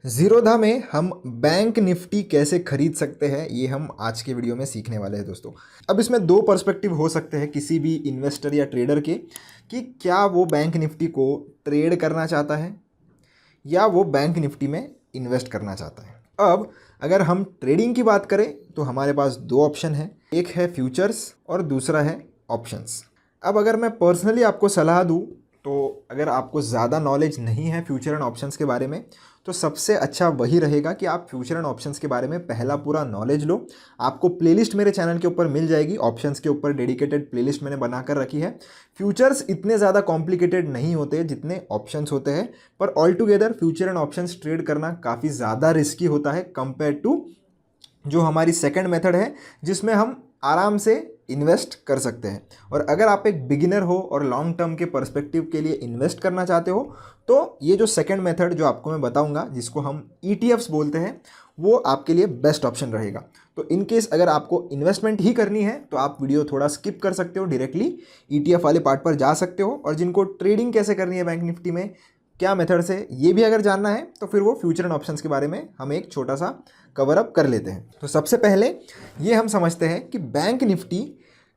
ज़ीरोधा में हम bank Nifty कैसे खरीद सकते हैं, ये हम आज के वीडियो में सीखने वाले हैं दोस्तों। अब इसमें दो पर्सपेक्टिव हो सकते हैं किसी भी इन्वेस्टर या ट्रेडर के, कि क्या वो बैंक निफ्टी को ट्रेड करना चाहता है या वो बैंक निफ्टी में इन्वेस्ट करना चाहता है। अब अगर हम ट्रेडिंग की बात करें तो हमारे पास दो ऑप्शन है, एक है फ्यूचर्स और दूसरा है ऑप्शंस। अब अगर मैं पर्सनली आपको सलाह दूं तो अगर आपको ज़्यादा नॉलेज नहीं है फ्यूचर एंड ऑप्शंस के बारे में, तो सबसे अच्छा वही रहेगा कि आप फ्यूचर एंड ऑप्शंस के बारे में पहला पूरा नॉलेज लो। आपको प्लेलिस्ट मेरे चैनल के ऊपर मिल जाएगी, ऑप्शंस के ऊपर डेडिकेटेड प्लेलिस्ट मैंने बनाकर रखी है। फ्यूचर्स इतने ज़्यादा कॉम्प्लिकेटेड नहीं होते जितने ऑप्शंस होते हैं, पर all together future and options trade करना काफ़ी ज़्यादा रिस्की होता है कंपेयर टू जो हमारी सेकंड मेथड है, जिसमें हम आराम से इन्वेस्ट कर सकते हैं। और अगर आप एक बिगिनर हो और लॉन्ग टर्म के पर्सपेक्टिव के लिए इन्वेस्ट करना चाहते हो, तो ये जो सेकंड मेथड जो आपको मैं बताऊंगा, जिसको हम ETFs बोलते हैं, वो आपके लिए बेस्ट ऑप्शन रहेगा। तो इन केस अगर आपको इन्वेस्टमेंट ही करनी है तो आप वीडियो थोड़ा स्किप कर सकते हो, डायरेक्टली ETF वाले पार्ट पर जा सकते हो। और जिनको ट्रेडिंग कैसे करनी है बैंक निफ्टी में, क्या मेथड से, ये भी अगर जानना है तो फिर वो फ्यूचर एंड ऑप्शंस के बारे में हम एक छोटा सा कवर अप कर लेते हैं। तो सबसे पहले ये हम समझते हैं कि बैंक निफ्टी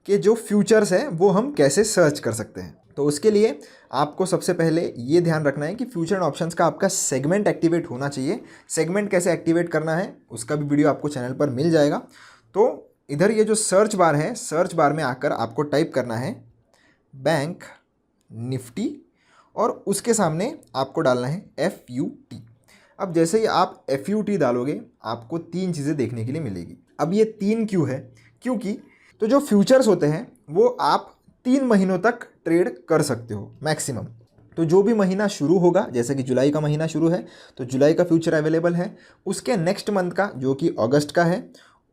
के जो फ्यूचर्स हैं वो हम कैसे सर्च कर सकते हैं। तो उसके लिए आपको सबसे पहले ये ध्यान रखना है कि फ्यूचर एंड ऑप्शंस का आपका सेगमेंट एक्टिवेट होना चाहिए। सेगमेंट कैसे एक्टिवेट करना है उसका भी वीडियो आपको चैनल पर मिल जाएगा। तो इधर ये जो सर्च बार है, सर्च बार में आकर आपको टाइप करना है बैंक निफ्टी और उसके सामने आपको डालना है FUT। अब जैसे ही आप FUT डालोगे आपको तीन चीज़ें देखने के लिए मिलेगी। अब ये तीन क्यों है? क्योंकि तो जो फ्यूचर्स होते हैं वो आप 3 महीनों तक ट्रेड कर सकते हो मैक्सिमम। तो जो भी महीना शुरू होगा, जैसे कि जुलाई का महीना शुरू है तो जुलाई का फ्यूचर अवेलेबल है, उसके नेक्स्ट मंथ का जो कि अगस्त का है,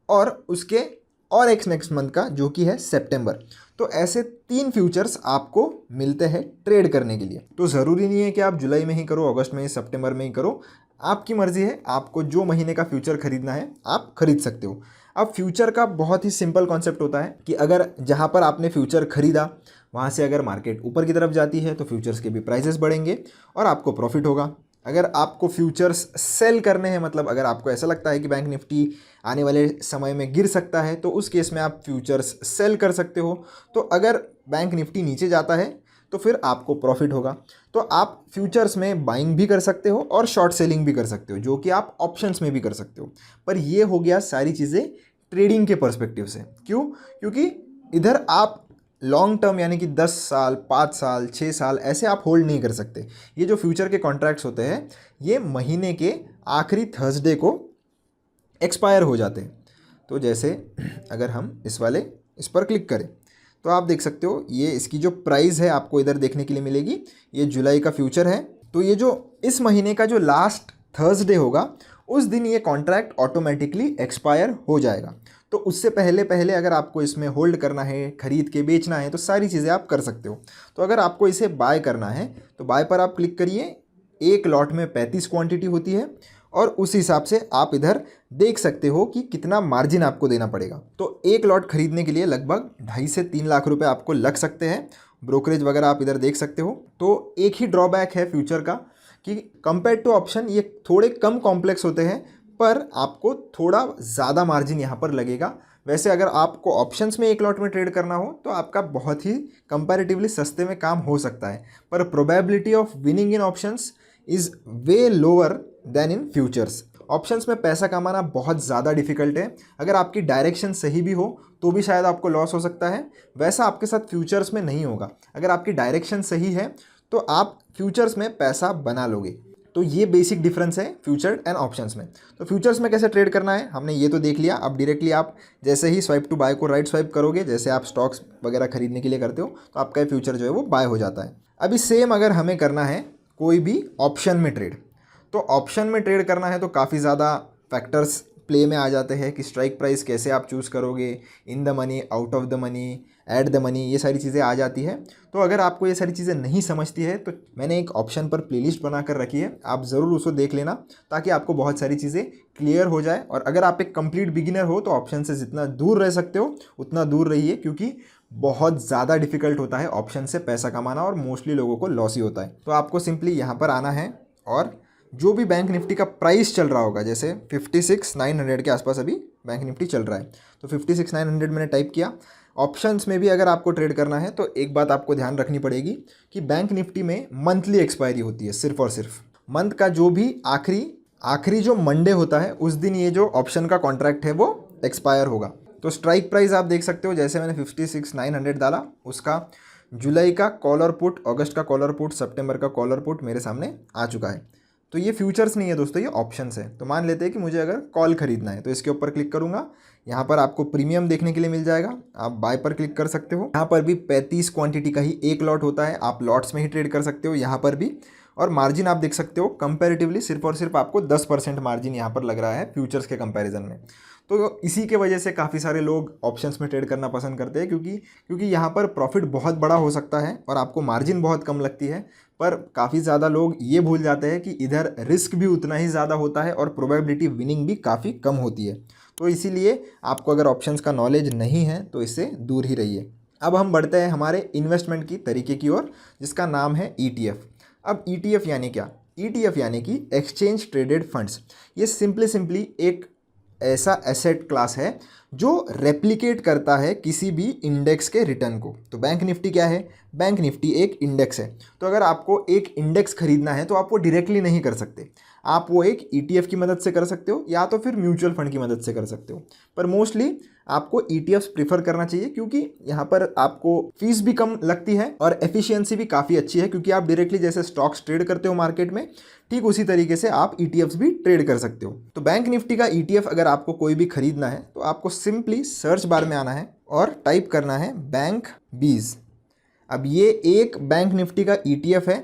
और उसके और एक नेक्स्ट मंथ का जो कि है सितंबर। तो ऐसे 3 फ्यूचर्स आपको मिलते हैं ट्रेड करने के लिए। तो ज़रूरी नहीं है कि आप जुलाई में ही करो, अगस्त में ही, सितंबर में ही करो, आपकी मर्जी है। आपको जो महीने का फ्यूचर खरीदना है आप खरीद सकते हो। अब फ्यूचर का बहुत ही सिंपल कॉन्सेप्ट होता है कि अगर जहाँ पर आपने फ्यूचर खरीदा वहाँ से अगर मार्केट ऊपर की तरफ जाती है तो फ्यूचर्स के भी प्राइसेस बढ़ेंगे और आपको प्रॉफिट होगा। अगर आपको फ्यूचर्स सेल करने हैं, मतलब अगर आपको ऐसा लगता है कि बैंक निफ्टी आने वाले समय में गिर सकता है, तो उस केस में आप फ्यूचर्स सेल कर सकते हो। तो अगर बैंक निफ्टी नीचे जाता है तो फिर आपको प्रॉफिट होगा। तो आप फ्यूचर्स में बाइंग भी कर सकते हो और शॉर्ट सेलिंग भी कर सकते हो, जो कि आप ऑप्शंस में भी कर सकते हो। पर ये हो गया सारी चीज़ें ट्रेडिंग के पर्सपेक्टिव से। क्यों? क्योंकि इधर आप लॉन्ग टर्म यानी कि 10 साल, 5 साल, 6 साल ऐसे आप होल्ड नहीं कर सकते। ये जो फ्यूचर के कॉन्ट्रैक्ट्स होते हैं ये महीने के आखिरी थर्सडे को एक्सपायर हो जाते हैं। तो जैसे अगर हम इस पर क्लिक करें तो आप देख सकते हो ये इसकी जो प्राइस है आपको इधर देखने के लिए मिलेगी। ये जुलाई का फ्यूचर है, तो ये जो इस महीने का जो लास्ट थर्सडे होगा उस दिन ये कॉन्ट्रैक्ट ऑटोमेटिकली एक्सपायर हो जाएगा। तो उससे पहले पहले अगर आपको इसमें होल्ड करना है, खरीद के बेचना है, तो सारी चीज़ें आप कर सकते हो। तो अगर आपको इसे बाय करना है तो बाय पर आप क्लिक करिए। एक लॉट में 35 क्वांटिटी होती है और उस हिसाब से आप इधर देख सकते हो कि कितना मार्जिन आपको देना पड़ेगा। तो एक लॉट खरीदने के लिए लगभग 2.5 से 3 लाख रुपए आपको लग सकते हैं। ब्रोकरेज वगैरह आप इधर देख सकते हो। तो एक ही ड्रॉबैक है फ्यूचर का कि कंपेयर टू ऑप्शन ये थोड़े कम कॉम्प्लेक्स होते हैं, पर आपको थोड़ा ज़्यादा मार्जिन यहाँ पर लगेगा। वैसे अगर आपको ऑप्शंस में एक लॉट में ट्रेड करना हो तो आपका बहुत ही कंपैरेटिवली सस्ते में काम हो सकता है, पर probability of winning in options is way lower then in futures. Options में पैसा कमाना बहुत ज़्यादा डिफिकल्ट है। अगर आपकी डायरेक्शन सही भी हो तो भी शायद आपको लॉस हो सकता है। वैसा आपके साथ फ्यूचर्स में नहीं होगा। अगर आपकी डायरेक्शन सही है तो आप फ्यूचर्स में पैसा बना लोगे। तो ये बेसिक डिफरेंस है फ्यूचर एंड ऑप्शंस में। तो फ्यूचर्स में कैसे ट्रेड करना है हमने ये तो देख लिया। अब डायरेक्टली आप जैसे ही स्वाइप टू बाय को राइट स्वाइप करोगे, जैसे आप स्टॉक्स वगैरह खरीदने के लिए करते हो, तो आपका फ्यूचर जो है वो बाय हो जाता है। अभी सेम अगर हमें करना है कोई भी ऑप्शन में ट्रेड, तो ऑप्शन में ट्रेड करना है तो काफ़ी ज़्यादा फैक्टर्स प्ले में आ जाते हैं कि स्ट्राइक प्राइस कैसे आप चूज़ करोगे, in the money, out of the money, at the money, ये सारी चीज़ें आ जाती है। तो अगर आपको ये सारी चीज़ें नहीं समझती है तो मैंने एक ऑप्शन पर प्लेलिस्ट बना कर रखी है, आप ज़रूर उसको देख लेना ताकि आपको बहुत सारी चीज़ें क्लियर हो जाए। और अगर आप एक कंप्लीट बिगिनर हो तो ऑप्शन से जितना दूर रह सकते हो उतना दूर रहिए, क्योंकि बहुत ज़्यादा डिफिकल्ट होता है ऑप्शन से पैसा कमाना और मोस्टली लोगों को लॉस ही होता है। तो आपको सिंपली यहाँ पर आना है और जो भी बैंक निफ्टी का प्राइस चल रहा होगा, जैसे 56,900 के आसपास अभी बैंक निफ्टी चल रहा है, तो 56,900 मैंने टाइप किया। ऑप्शंस में भी अगर आपको ट्रेड करना है तो एक बात आपको ध्यान रखनी पड़ेगी कि बैंक निफ्टी में मंथली एक्सपायरी होती है, सिर्फ और सिर्फ मंथ का जो भी आखिरी जो मंडे होता है उस दिन ये जो ऑप्शन का कॉन्ट्रैक्ट है वो एक्सपायर होगा। तो स्ट्राइक प्राइस आप देख सकते हो, जैसे मैंने 56,900 डाला, उसका जुलाई का कॉलर पुट, अगस्त का कॉलर पुट, सितंबर का कॉलर पुट मेरे सामने आ चुका है। तो ये फ्यूचर्स नहीं है दोस्तों, ये ऑप्शंस है। तो मान लेते हैं कि मुझे अगर कॉल खरीदना है तो इसके ऊपर क्लिक करूंगा, यहाँ पर आपको प्रीमियम देखने के लिए मिल जाएगा, आप बाय पर क्लिक कर सकते हो। यहाँ पर भी 35 क्वांटिटी का ही एक लॉट होता है, आप लॉट्स में ही ट्रेड कर सकते हो यहाँ पर भी। और मार्जिन आप देख सकते हो, कंपैरेटिवली सिर्फ और सिर्फ आपको 10% मार्जिन यहाँ पर लग रहा है फ्यूचर्स के कंपैरिजन में। तो इसी के वजह से काफ़ी सारे लोग ऑप्शंस में ट्रेड करना पसंद करते हैं, क्योंकि यहाँ पर प्रॉफिट बहुत बड़ा हो सकता है और आपको मार्जिन बहुत कम लगती है। पर काफ़ी ज़्यादा लोग ये भूल जाते हैं कि इधर रिस्क भी उतना ही ज़्यादा होता है और प्रोबेबिलिटी विनिंग भी काफ़ी कम होती है। तो इसीलिए आपको अगर ऑप्शंस का नॉलेज नहीं है तो इससे दूर ही रहिए। अब हम बढ़ते हैं हमारे इन्वेस्टमेंट की तरीके की ओर, जिसका नाम है ETF। अब ETF यानी क्या? ETF यानी कि एक्सचेंज ट्रेडेड फंड्स। ये सिंपली एक ऐसा एसेट क्लास है जो रेप्लिकेट करता है किसी भी इंडेक्स के रिटर्न को। तो बैंक निफ्टी क्या है? बैंक निफ्टी एक इंडेक्स है। तो अगर आपको एक इंडेक्स खरीदना है तो आप वो डायरेक्टली नहीं कर सकते, आप वो एक ETF की मदद से कर सकते हो या तो फिर म्यूचुअल फंड की मदद से कर सकते हो। पर मोस्टली आपको ETFs प्रीफर करना चाहिए, क्योंकि यहाँ पर आपको फीस भी कम लगती है और एफिशिएंसी भी काफ़ी अच्छी है, क्योंकि आप डायरेक्टली जैसे स्टॉक्स ट्रेड करते हो मार्केट में, ठीक उसी तरीके से आप ETFs भी ट्रेड कर सकते हो। तो बैंक निफ्टी का ETF अगर आपको कोई भी खरीदना है तो आपको सिंपली सर्च बार में आना है और टाइप करना है बैंक बीज। अब ये एक बैंक निफ्टी का ETF है,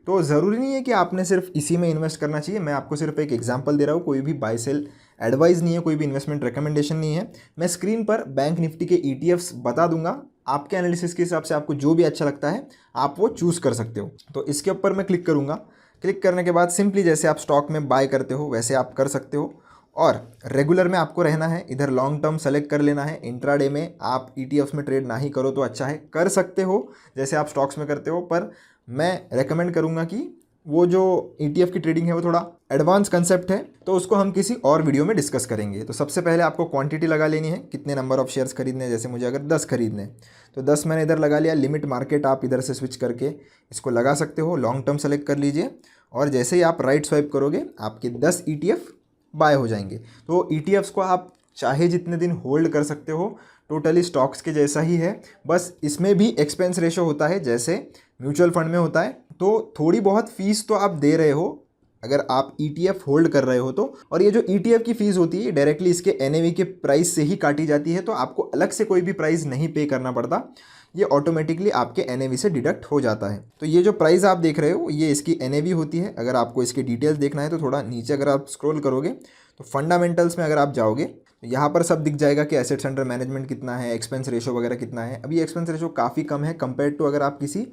तो ज़रूरी नहीं है कि आपने सिर्फ इसी में इन्वेस्ट करना चाहिए। मैं आपको सिर्फ एक एग्जांपल दे रहा हूँ, कोई भी बाय सेल एडवाइस नहीं है, कोई भी इन्वेस्टमेंट रिकमेंडेशन नहीं है। मैं स्क्रीन पर बैंक निफ्टी के ETFs बता दूंगा, आपके एनालिसिस के हिसाब से आपको जो भी अच्छा लगता है आप वो चूज़ कर सकते हो। तो इसके ऊपर मैं क्लिक करूँगा। क्लिक करने के बाद सिंपली जैसे आप स्टॉक में बाय करते हो वैसे आप कर सकते हो, और रेगुलर में आपको रहना है। इधर लॉन्ग टर्म सेलेक्ट कर लेना है। इंट्राडे में आप ETFs में ट्रेड ना ही करो तो अच्छा है, कर सकते हो जैसे आप स्टॉक्स में करते हो, पर मैं रेकमेंड करूंगा कि वो जो ETF की ट्रेडिंग है वो थोड़ा एडवांस कंसेप्ट है, तो उसको हम किसी और वीडियो में डिस्कस करेंगे। तो सबसे पहले आपको क्वांटिटी लगा लेनी है, कितने नंबर ऑफ शेयर्स खरीदने हैं। जैसे मुझे अगर 10 खरीदने हैं तो 10 मैंने इधर लगा लिया। लिमिट मार्केट आप इधर से स्विच करके इसको लगा सकते हो। लॉन्ग टर्म सेलेक्ट कर लीजिए और जैसे ही आप राइट स्वाइप करोगे आपके 10 ETF बाय हो जाएंगे। तो ETFs को आप चाहे जितने दिन होल्ड कर सकते हो, टोटली स्टॉक्स के जैसा ही है, बस इसमें भी एक्सपेंस रेशो होता है जैसे म्यूचुअल फंड में होता है। तो थोड़ी बहुत फीस तो आप दे रहे हो अगर आप ETF होल्ड कर रहे हो तो, और ये जो ETF की फ़ीस होती है डायरेक्टली इसके NAV के प्राइस से ही काटी जाती है, तो आपको अलग से कोई भी प्राइस नहीं पे करना पड़ता, ये ऑटोमेटिकली आपके NAV से डिडक्ट हो जाता है। तो ये जो प्राइस आप देख रहे हो ये इसकी NAV होती है। अगर आपको इसके डिटेल्स देखना है तो थोड़ा नीचे अगर आप स्क्रॉल करोगे तो फंडामेंटल्स में अगर आप जाओगे तो यहाँ पर सब दिख जाएगा कि एसेट्स अंडर मैनेजमेंट कितना है, एक्सपेंस रेशो वगैरह कितना है। अभी एक्सपेंस रेशो काफ़ी कम है कंपेयर टू अगर आप किसी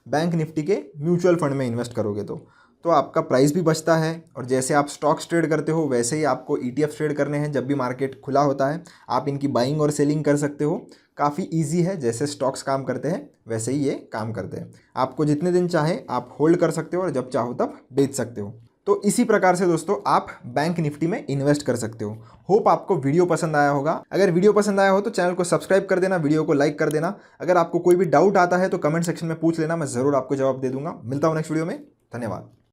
बैंक निफ्टी के म्यूचुअल फंड में इन्वेस्ट करोगे तो आपका प्राइस भी बचता है। और जैसे आप स्टॉक्स ट्रेड करते हो वैसे ही आपको ETF ट्रेड करने हैं। जब भी मार्केट खुला होता है आप इनकी बाइंग और सेलिंग कर सकते हो। काफ़ी इजी है, जैसे स्टॉक्स काम करते हैं वैसे ही ये काम करते हैं। आपको जितने दिन चाहे आप होल्ड कर सकते हो और जब चाहो तब बेच सकते हो। तो इसी प्रकार से दोस्तों आप बैंक निफ्टी में इन्वेस्ट कर सकते हो। होप आपको वीडियो पसंद आया होगा। अगर वीडियो पसंद आया हो तो चैनल को सब्सक्राइब कर देना, वीडियो को लाइक कर देना। अगर आपको कोई भी डाउट आता है तो कमेंट सेक्शन में पूछ लेना, मैं ज़रूर आपको जवाब दे दूंगा। मिलता हूँ नेक्स्ट वीडियो में। धन्यवाद।